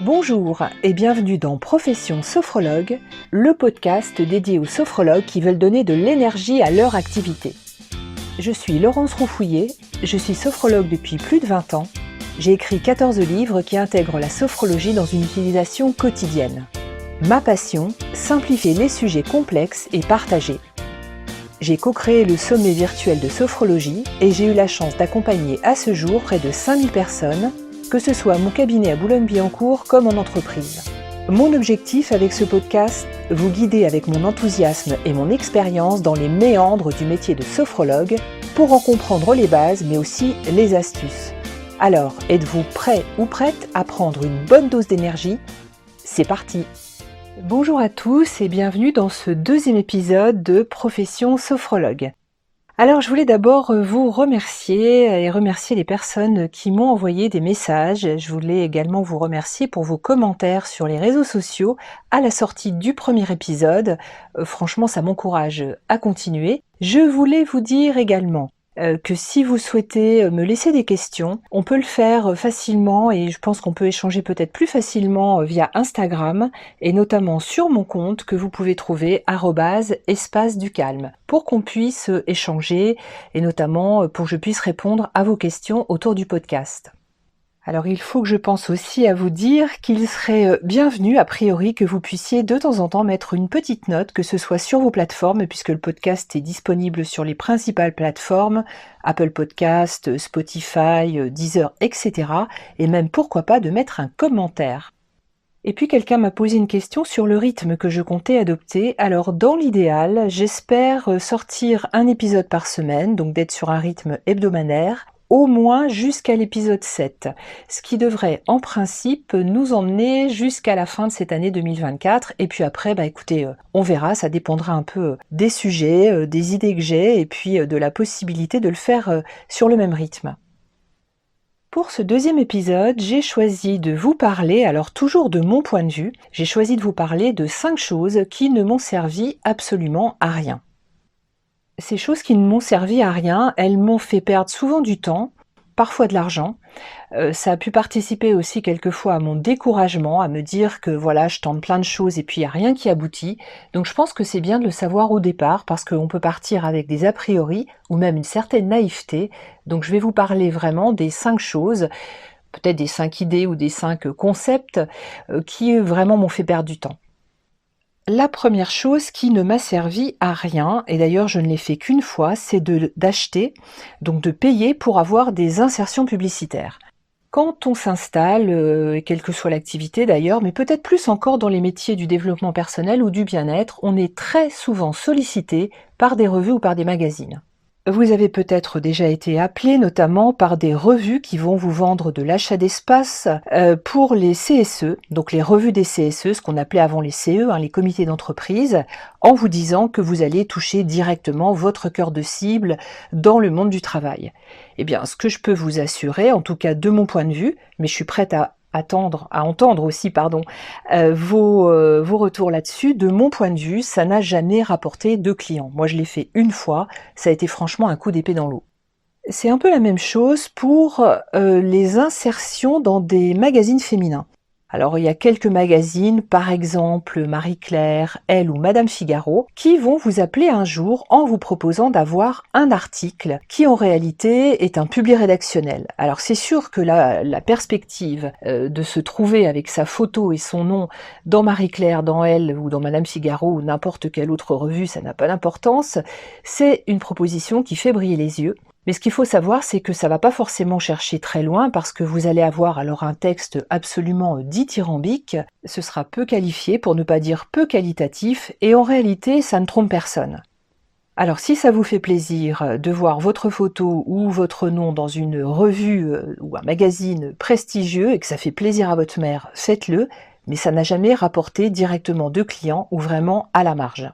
Bonjour et bienvenue dans Profession Sophrologue, le podcast dédié aux sophrologues qui veulent donner de l'énergie à leur activité. Je suis Laurence Roufouillet, je suis sophrologue depuis plus de 20 ans. J'ai écrit 14 livres qui intègrent la sophrologie dans une utilisation quotidienne. Ma passion, simplifier les sujets complexes et partagés. J'ai co-créé le sommet virtuel de sophrologie et j'ai eu la chance d'accompagner à ce jour près de 5000 personnes, que ce soit à mon cabinet à Boulogne-Billancourt comme en entreprise. Mon objectif avec ce podcast, vous guider avec mon enthousiasme et mon expérience dans les méandres du métier de sophrologue pour en comprendre les bases mais aussi les astuces. Alors, êtes-vous prêt ou prête à prendre une bonne dose d'énergie ? C'est parti! Bonjour à tous et bienvenue dans ce deuxième épisode de Profession Sophrologue. Alors je voulais d'abord vous remercier les personnes qui m'ont envoyé des messages. Je voulais également vous remercier pour vos commentaires sur les réseaux sociaux à la sortie du premier épisode. Franchement, ça m'encourage à continuer. Je voulais vous dire également que si vous souhaitez me laisser des questions, on peut le faire facilement et je pense qu'on peut échanger peut-être plus facilement via Instagram et notamment sur mon compte que vous pouvez trouver @espace du calme pour qu'on puisse échanger et notamment pour que je puisse répondre à vos questions autour du podcast. Alors il faut que je pense aussi à vous dire qu'il serait bienvenu a priori que vous puissiez de temps en temps mettre une petite note, que ce soit sur vos plateformes, puisque le podcast est disponible sur les principales plateformes, Apple Podcast, Spotify, Deezer, etc. Et même pourquoi pas de mettre un commentaire. Et puis quelqu'un m'a posé une question sur le rythme que je comptais adopter. Alors dans l'idéal, j'espère sortir un épisode par semaine, donc d'être sur un rythme hebdomadaire, au moins jusqu'à l'épisode 7, ce qui devrait en principe nous emmener jusqu'à la fin de cette année 2024. Et puis après, écoutez, on verra, ça dépendra un peu des sujets, des idées que j'ai et puis de la possibilité de le faire sur le même rythme. Pour ce deuxième épisode, j'ai choisi de vous parler, alors toujours de mon point de vue, j'ai choisi de vous parler de 5 choses qui ne m'ont servi absolument à rien. Ces choses qui ne m'ont servi à rien, elles m'ont fait perdre souvent du temps, parfois de l'argent. Ça a pu participer aussi quelquefois à mon découragement, à me dire que voilà, je tente plein de choses et puis il n'y a rien qui aboutit. Donc je pense que c'est bien de le savoir au départ parce qu'on peut partir avec des a priori ou même une certaine naïveté. Donc je vais vous parler vraiment des 5 choses, peut-être des 5 idées ou des 5 concepts qui vraiment m'ont fait perdre du temps. La première chose qui ne m'a servi à rien, et d'ailleurs je ne l'ai fait qu'une fois, c'est d'acheter, donc de payer pour avoir des insertions publicitaires. Quand on s'installe, quelle que soit l'activité d'ailleurs, mais peut-être plus encore dans les métiers du développement personnel ou du bien-être, on est très souvent sollicité par des revues ou par des magazines. Vous avez peut-être déjà été appelé notamment par des revues qui vont vous vendre de l'achat d'espace pour les CSE, donc les revues des CSE, ce qu'on appelait avant les CE, les comités d'entreprise, en vous disant que vous allez toucher directement votre cœur de cible dans le monde du travail. Eh bien, ce que je peux vous assurer, en tout cas de mon point de vue, mais je suis prête à entendre aussi vos retours là-dessus. De mon point de vue, ça n'a jamais rapporté de clients. Moi, je l'ai fait une fois, ça a été franchement un coup d'épée dans l'eau. C'est un peu la même chose pour les insertions dans des magazines féminins. Alors, il y a quelques magazines, par exemple Marie-Claire, Elle ou Madame Figaro, qui vont vous appeler un jour en vous proposant d'avoir un article qui en réalité est un publi rédactionnel. Alors c'est sûr que la perspective de se trouver avec sa photo et son nom dans Marie-Claire, dans Elle ou dans Madame Figaro ou n'importe quelle autre revue, ça n'a pas d'importance. C'est une proposition qui fait briller les yeux. Mais ce qu'il faut savoir, c'est que ça va pas forcément chercher très loin parce que vous allez avoir alors un texte absolument dithyrambique, ce sera peu qualifié pour ne pas dire peu qualitatif et en réalité ça ne trompe personne. Alors si ça vous fait plaisir de voir votre photo ou votre nom dans une revue ou un magazine prestigieux et que ça fait plaisir à votre mère, faites-le, mais ça n'a jamais rapporté directement de clients ou vraiment à la marge.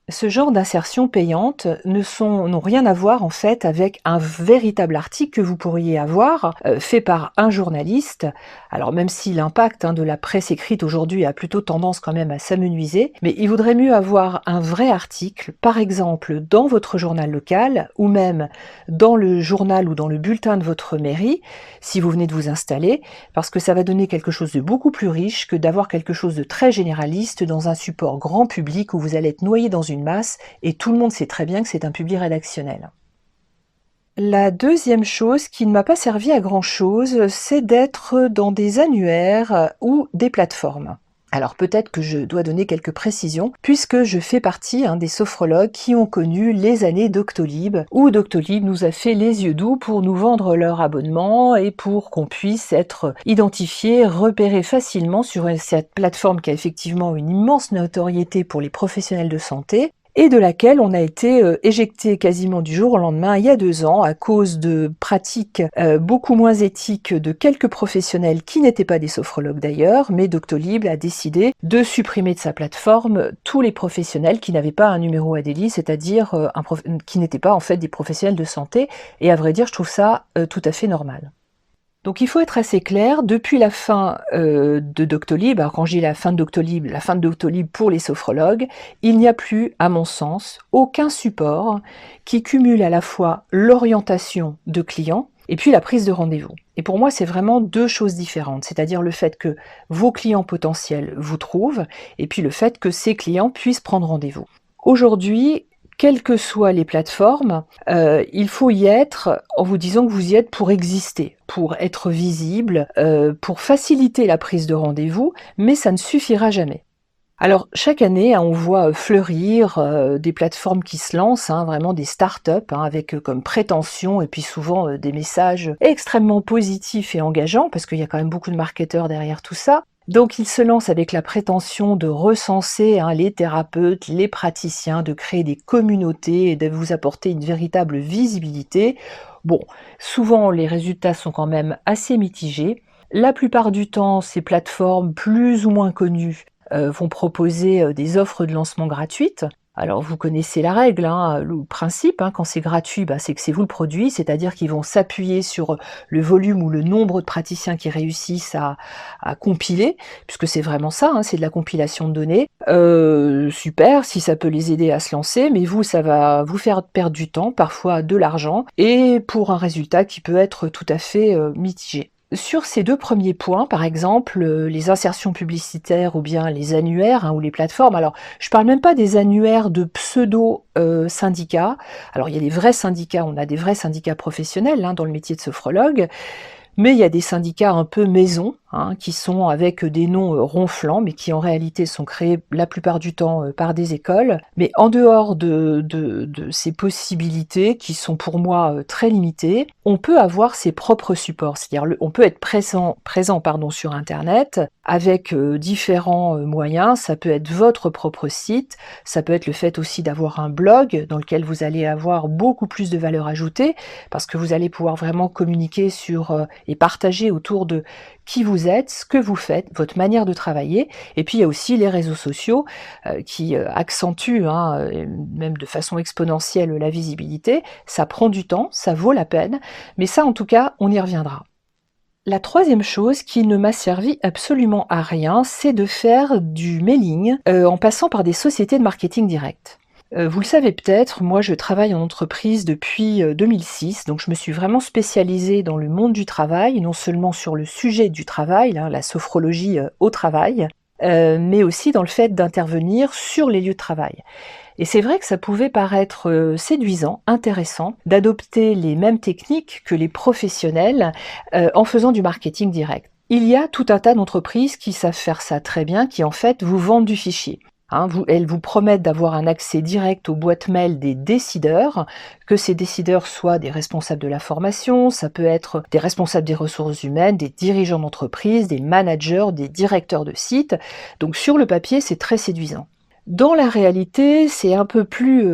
Ce genre d'insertion payante n'ont rien à voir en fait avec un véritable article que vous pourriez avoir fait par un journaliste. Alors même si l'impact de la presse écrite aujourd'hui a plutôt tendance quand même à s'amenuiser, mais il vaudrait mieux avoir un vrai article, par exemple dans votre journal local ou même dans le journal ou dans le bulletin de votre mairie, si vous venez de vous installer, parce que ça va donner quelque chose de beaucoup plus riche que d'avoir quelque chose de très généraliste dans un support grand public où vous allez être noyé dans une masse et tout le monde sait très bien que c'est un public rédactionnel. La deuxième chose qui ne m'a pas servi à grand-chose, c'est d'être dans des annuaires ou des plateformes. Alors peut-être que je dois donner quelques précisions, puisque je fais partie des sophrologues qui ont connu les années Doctolib, où Doctolib nous a fait les yeux doux pour nous vendre leur abonnement et pour qu'on puisse être identifié, repéré facilement sur cette plateforme qui a effectivement une immense notoriété pour les professionnels de santé, et de laquelle on a été éjecté quasiment du jour au lendemain il y a 2 ans à cause de pratiques beaucoup moins éthiques de quelques professionnels qui n'étaient pas des sophrologues d'ailleurs, mais Doctolib a décidé de supprimer de sa plateforme tous les professionnels qui n'avaient pas un numéro ADELI, c'est-à-dire qui n'étaient pas en fait des professionnels de santé, et à vrai dire je trouve ça tout à fait normal. Donc il faut être assez clair, depuis la fin de Doctolib, alors quand je dis la fin de Doctolib pour les sophrologues, il n'y a plus, à mon sens, aucun support qui cumule à la fois l'orientation de clients et puis la prise de rendez-vous. Et pour moi, c'est vraiment 2 choses différentes, c'est-à-dire le fait que vos clients potentiels vous trouvent et puis le fait que ces clients puissent prendre rendez-vous. Aujourd'hui, quelles que soient les plateformes, il faut y être en vous disant que vous y êtes pour exister, pour être visible, pour faciliter la prise de rendez-vous, mais ça ne suffira jamais. Alors chaque année, on voit fleurir des plateformes qui se lancent, vraiment des start-up avec comme prétention et puis souvent des messages extrêmement positifs et engageants, parce qu'il y a quand même beaucoup de marketeurs derrière tout ça. Donc ils se lancent avec la prétention de recenser les thérapeutes, les praticiens, de créer des communautés et de vous apporter une véritable visibilité. Bon, souvent les résultats sont quand même assez mitigés. La plupart du temps, ces plateformes plus ou moins connues vont proposer des offres de lancement gratuites. Alors vous connaissez la règle, le principe, quand c'est gratuit, c'est que c'est vous le produit, c'est-à-dire qu'ils vont s'appuyer sur le volume ou le nombre de praticiens qui réussissent à compiler, puisque c'est vraiment ça, c'est de la compilation de données. Super, si ça peut les aider à se lancer, mais vous, ça va vous faire perdre du temps, parfois de l'argent, et pour un résultat qui peut être tout à fait mitigé. Sur ces 2 premiers points, par exemple, les insertions publicitaires ou bien les annuaires ou les plateformes, alors je parle même pas des annuaires de pseudo-syndicats. Alors il y a des vrais syndicats, on a des vrais syndicats professionnels dans le métier de sophrologue, mais il y a des syndicats un peu maison, qui sont avec des noms ronflants, mais qui en réalité sont créés la plupart du temps par des écoles. Mais en dehors de ces possibilités, qui sont pour moi très limitées, on peut avoir ses propres supports. C'est-à-dire on peut être présent sur Internet avec différents moyens. Ça peut être votre propre site, ça peut être le fait aussi d'avoir un blog dans lequel vous allez avoir beaucoup plus de valeur ajoutée, parce que vous allez pouvoir vraiment communiquer sur et partager autour de qui vous êtes, ce que vous faites, votre manière de travailler. Et puis il y a aussi les réseaux sociaux qui accentuent même de façon exponentielle la visibilité. Ça prend du temps, ça vaut la peine, mais ça en tout cas, on y reviendra. La troisième chose qui ne m'a servi absolument à rien, c'est de faire du mailing en passant par des sociétés de marketing direct. Vous le savez peut-être, moi je travaille en entreprise depuis 2006, donc je me suis vraiment spécialisée dans le monde du travail, non seulement sur le sujet du travail, la sophrologie au travail, mais aussi dans le fait d'intervenir sur les lieux de travail. Et c'est vrai que ça pouvait paraître séduisant, intéressant, d'adopter les mêmes techniques que les professionnels en faisant du marketing direct. Il y a tout un tas d'entreprises qui savent faire ça très bien, qui en fait vous vendent du fichier. Elles vous promettent d'avoir un accès direct aux boîtes mail des décideurs, que ces décideurs soient des responsables de la formation, ça peut être des responsables des ressources humaines, des dirigeants d'entreprise, des managers, des directeurs de sites. Donc sur le papier, c'est très séduisant. Dans la réalité, c'est un peu plus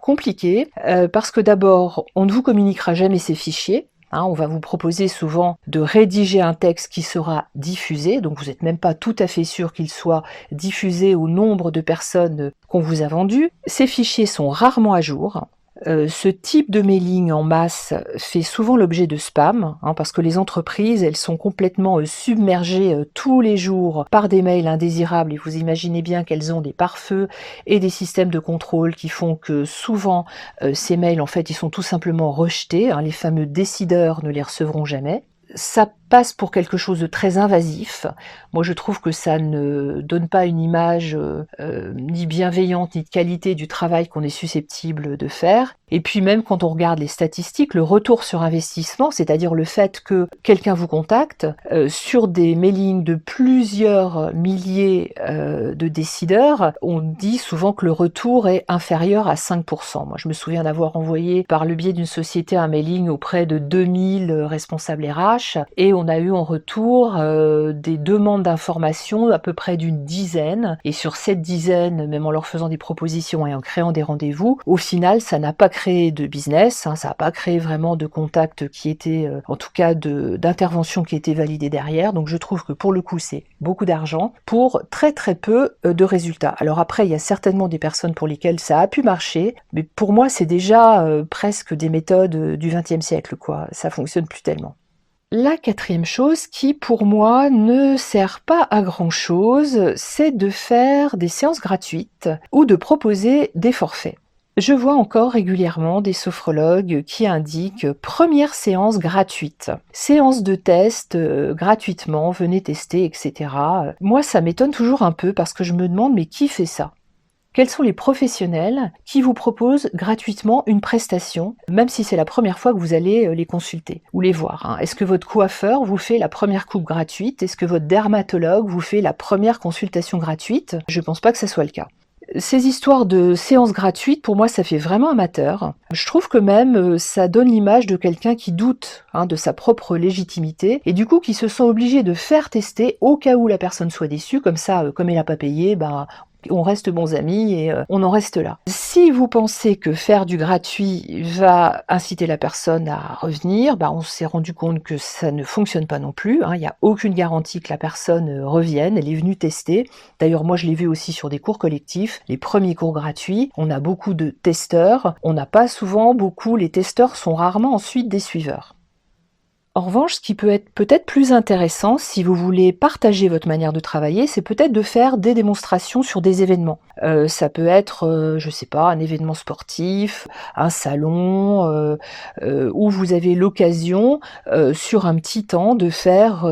compliqué, parce que d'abord, on ne vous communiquera jamais ces fichiers. On va vous proposer souvent de rédiger un texte qui sera diffusé, donc vous n'êtes même pas tout à fait sûr qu'il soit diffusé au nombre de personnes qu'on vous a vendu. Ces fichiers sont rarement à jour. Ce type de mailing en masse fait souvent l'objet de spam, parce que les entreprises, elles sont complètement submergées tous les jours par des mails indésirables, et vous imaginez bien qu'elles ont des pare-feux et des systèmes de contrôle qui font que souvent ces mails, en fait, ils sont tout simplement rejetés, les fameux décideurs ne les recevront jamais. Ça passe pour quelque chose de très invasif. Moi, je trouve que ça ne donne pas une image ni bienveillante ni de qualité du travail qu'on est susceptible de faire. Et puis même quand on regarde les statistiques, le retour sur investissement, c'est-à-dire le fait que quelqu'un vous contacte sur des mailings de plusieurs milliers de décideurs, on dit souvent que le retour est inférieur à 5%. Moi, je me souviens d'avoir envoyé par le biais d'une société un mailing auprès de 2000 responsables RH, et on a eu en retour des demandes d'informations à peu près d'une dizaine, et sur cette dizaine, même en leur faisant des propositions et en créant des rendez-vous, au final ça n'a pas créé de business, ça n'a pas créé vraiment de contact qui était, en tout cas d'intervention qui était validée derrière. Donc je trouve que pour le coup c'est beaucoup d'argent pour très très peu de résultats. Alors après il y a certainement des personnes pour lesquelles ça a pu marcher, mais pour moi c'est déjà presque des méthodes du XXe siècle, quoi. Ça fonctionne plus tellement. La quatrième chose qui, pour moi, ne sert pas à grand-chose, c'est de faire des séances gratuites ou de proposer des forfaits. Je vois encore régulièrement des sophrologues qui indiquent première séance gratuite, séance de test gratuitement, venez tester, etc. Moi, ça m'étonne toujours un peu parce que je me demande, mais qui fait ça ? Quels sont les professionnels qui vous proposent gratuitement une prestation, même si c'est la première fois que vous allez les consulter ou les voir. Est-ce que votre coiffeur vous fait la première coupe gratuite? Est-ce que votre dermatologue vous fait la première consultation gratuite? Je ne pense pas que ce soit le cas. Ces histoires de séances gratuites, pour moi, ça fait vraiment amateur. Je trouve que même ça donne l'image de quelqu'un qui doute de sa propre légitimité et du coup qui se sent obligé de faire tester au cas où la personne soit déçue. Comme ça, comme elle n'a pas payé, on reste bons amis et on en reste là. Si vous pensez que faire du gratuit va inciter la personne à revenir, on s'est rendu compte que ça ne fonctionne pas non plus. Il n'y a aucune garantie que la personne revienne. Elle est venue tester. D'ailleurs, moi, je l'ai vu aussi sur des cours collectifs. Les premiers cours gratuits, on a beaucoup de testeurs. On n'a pas souvent beaucoup. Les testeurs sont rarement ensuite des suiveurs. En revanche, ce qui peut être peut-être plus intéressant, si vous voulez partager votre manière de travailler, c'est peut-être de faire des démonstrations sur des événements. Ça peut être, je sais pas, un événement sportif, un salon, où vous avez l'occasion, sur un petit temps, de faire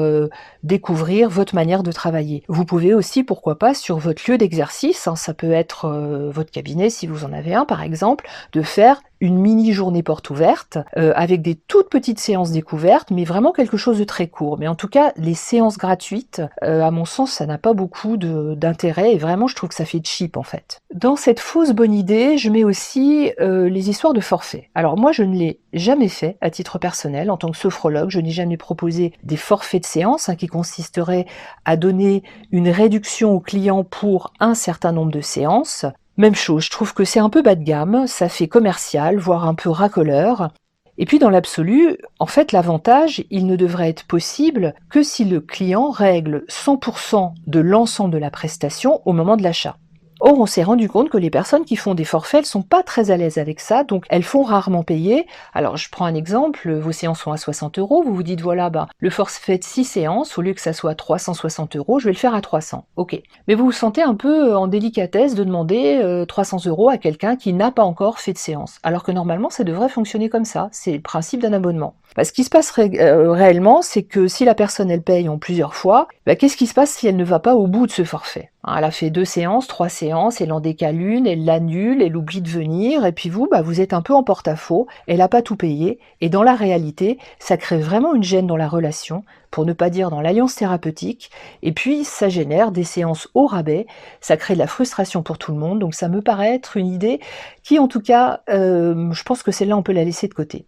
découvrir votre manière de travailler. Vous pouvez aussi, pourquoi pas, sur votre lieu d'exercice, ça peut être votre cabinet si vous en avez un par exemple, de faire une mini-journée porte ouverte, avec des toutes petites séances découvertes, mais vraiment quelque chose de très court. Mais en tout cas, les séances gratuites, à mon sens, ça n'a pas beaucoup d'intérêt, et vraiment, je trouve que ça fait cheap, en fait. Dans cette fausse bonne idée, je mets aussi les histoires de forfait. Alors moi, je ne l'ai jamais fait, à titre personnel, en tant que sophrologue, je n'ai jamais proposé des forfaits de séances, qui consisteraient à donner une réduction au client pour un certain nombre de séances. Même chose, je trouve que c'est un peu bas de gamme, ça fait commercial, voire un peu racoleur. Et puis dans l'absolu, en fait, l'avantage, il ne devrait être possible que si le client règle 100% de l'ensemble de la prestation au moment de l'achat. Or, on s'est rendu compte que les personnes qui font des forfaits, elles sont pas très à l'aise avec ça, donc elles font rarement payer. Alors, je prends un exemple, vos séances sont à 60 €, vous vous dites, voilà, le forfait de 6 séances, au lieu que ça soit 360 €, je vais le faire à 300. Ok. Mais vous vous sentez un peu en délicatesse de demander 300 € à quelqu'un qui n'a pas encore fait de séance. Alors que normalement, ça devrait fonctionner comme ça, c'est le principe d'un abonnement. Ce qui se passe réellement, c'est que si la personne, elle paye en plusieurs fois, qu'est-ce qui se passe si elle ne va pas au bout de ce forfait ? Elle a fait 2 séances, 3 séances, elle en décale une, elle l'annule, elle oublie de venir, et puis vous, vous êtes un peu en porte-à-faux, elle n'a pas tout payé, et dans la réalité, ça crée vraiment une gêne dans la relation, pour ne pas dire dans l'alliance thérapeutique, et puis ça génère des séances au rabais, ça crée de la frustration pour tout le monde, donc ça me paraît être une idée qui, en tout cas, je pense que celle-là, on peut la laisser de côté.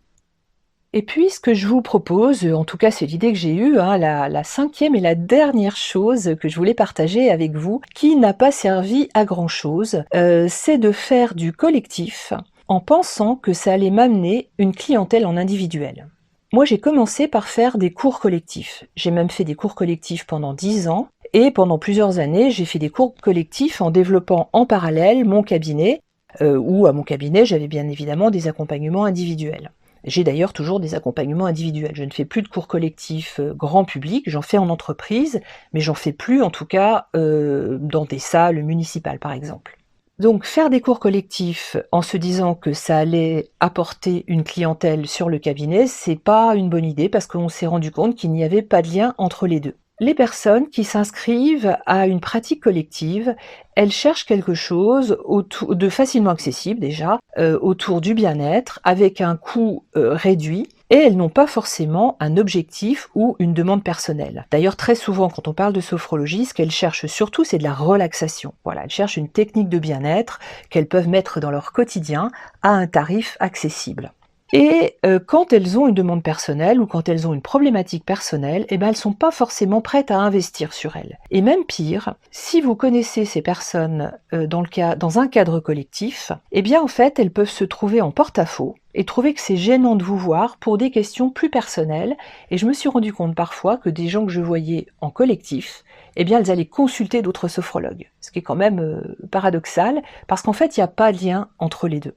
Et puis, ce que je vous propose, en tout cas c'est l'idée que j'ai eue, la cinquième et la dernière chose que je voulais partager avec vous, qui n'a pas servi à grand chose, c'est de faire du collectif en pensant que ça allait m'amener une clientèle en individuel. Moi, j'ai commencé par faire des cours collectifs. J'ai même fait des cours collectifs pendant 10 ans et pendant plusieurs années, j'ai fait des cours collectifs en développant en parallèle mon cabinet, où à mon cabinet, j'avais bien évidemment des accompagnements individuels. J'ai d'ailleurs toujours des accompagnements individuels. Je ne fais plus de cours collectifs grand public, j'en fais en entreprise, mais j'en fais plus en tout cas dans des salles municipales par exemple. Donc faire des cours collectifs en se disant que ça allait apporter une clientèle sur le cabinet, c'est pas une bonne idée parce qu'on s'est rendu compte qu'il n'y avait pas de lien entre les deux. Les personnes qui s'inscrivent à une pratique collective, elles cherchent quelque chose autour de facilement accessible déjà, autour du bien-être, avec un coût réduit, et elles n'ont pas forcément un objectif ou une demande personnelle. D'ailleurs, très souvent, quand on parle de sophrologie, ce qu'elles cherchent surtout, c'est de la relaxation. Voilà, elles cherchent une technique de bien-être qu'elles peuvent mettre dans leur quotidien à un tarif accessible. Et quand elles ont une demande personnelle ou quand elles ont une problématique personnelle, elles ne sont pas forcément prêtes à investir sur elles. Et même pire, si vous connaissez ces personnes dans un cadre collectif, eh bien en fait elles peuvent se trouver en porte-à-faux et trouver que c'est gênant de vous voir pour des questions plus personnelles. Et je me suis rendu compte parfois que des gens que je voyais en collectif, eh bien elles allaient consulter d'autres sophrologues. Ce qui est quand même paradoxal, parce qu'en fait il n'y a pas de lien entre les deux.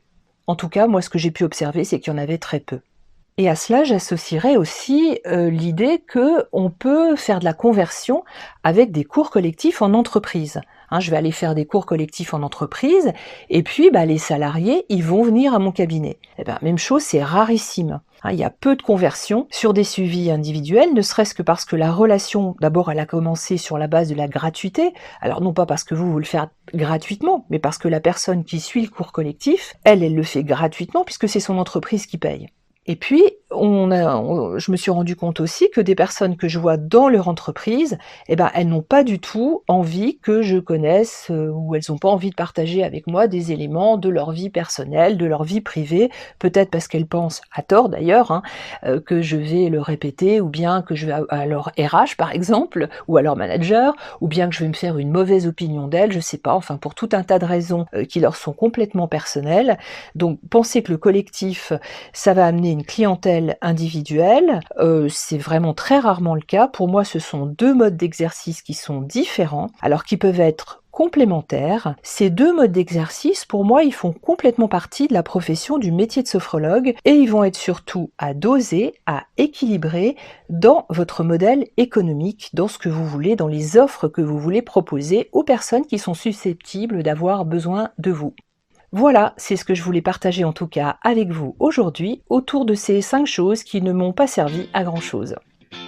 En tout cas, moi, ce que j'ai pu observer, c'est qu'il y en avait très peu. Et à cela, j'associerais aussi l'idée qu'on peut faire de la conversion avec des cours collectifs en entreprise. Je vais aller faire des cours collectifs en entreprise, et puis les salariés, ils vont venir à mon cabinet. Même chose, c'est rarissime. Il y a peu de conversions sur des suivis individuels, ne serait-ce que parce que la relation, d'abord, elle a commencé sur la base de la gratuité. Alors non pas parce que vous le faites gratuitement, mais parce que la personne qui suit le cours collectif, elle le fait gratuitement puisque c'est son entreprise qui paye. Et puis, je me suis rendu compte aussi que des personnes que je vois dans leur entreprise, elles n'ont pas du tout envie que je connaisse ou elles n'ont pas envie de partager avec moi des éléments de leur vie personnelle, de leur vie privée, peut-être parce qu'elles pensent, à tort d'ailleurs, que je vais le répéter ou bien que je vais à leur RH par exemple, ou à leur manager, ou bien que je vais me faire une mauvaise opinion d'elles, je sais pas, enfin pour tout un tas de raisons qui leur sont complètement personnelles. Donc, penser que le collectif, ça va amener une clientèle individuelle, c'est vraiment très rarement le cas. Pour moi, ce sont deux modes d'exercice qui sont différents, alors qui peuvent être complémentaires. Ces deux modes d'exercice, pour moi, ils font complètement partie de la profession du métier de sophrologue et ils vont être surtout à doser, à équilibrer dans votre modèle économique, dans ce que vous voulez, dans les offres que vous voulez proposer aux personnes qui sont susceptibles d'avoir besoin de vous. Voilà, c'est ce que je voulais partager en tout cas avec vous aujourd'hui autour de ces 5 choses qui ne m'ont pas servi à grand chose.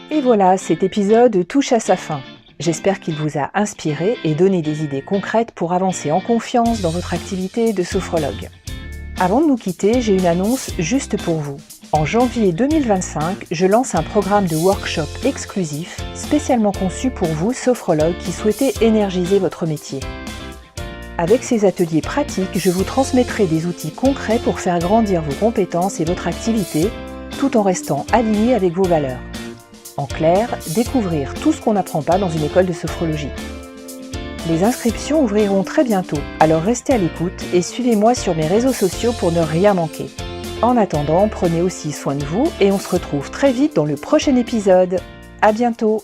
Et voilà, cet épisode touche à sa fin. J'espère qu'il vous a inspiré et donné des idées concrètes pour avancer en confiance dans votre activité de sophrologue. Avant de nous quitter, j'ai une annonce juste pour vous. En janvier 2025, je lance un programme de workshop exclusif spécialement conçu pour vous, sophrologues, qui souhaitez énergiser votre métier. Avec ces ateliers pratiques, je vous transmettrai des outils concrets pour faire grandir vos compétences et votre activité, tout en restant aligné avec vos valeurs. En clair, découvrir tout ce qu'on n'apprend pas dans une école de sophrologie. Les inscriptions ouvriront très bientôt, alors restez à l'écoute et suivez-moi sur mes réseaux sociaux pour ne rien manquer. En attendant, prenez aussi soin de vous et on se retrouve très vite dans le prochain épisode. À bientôt!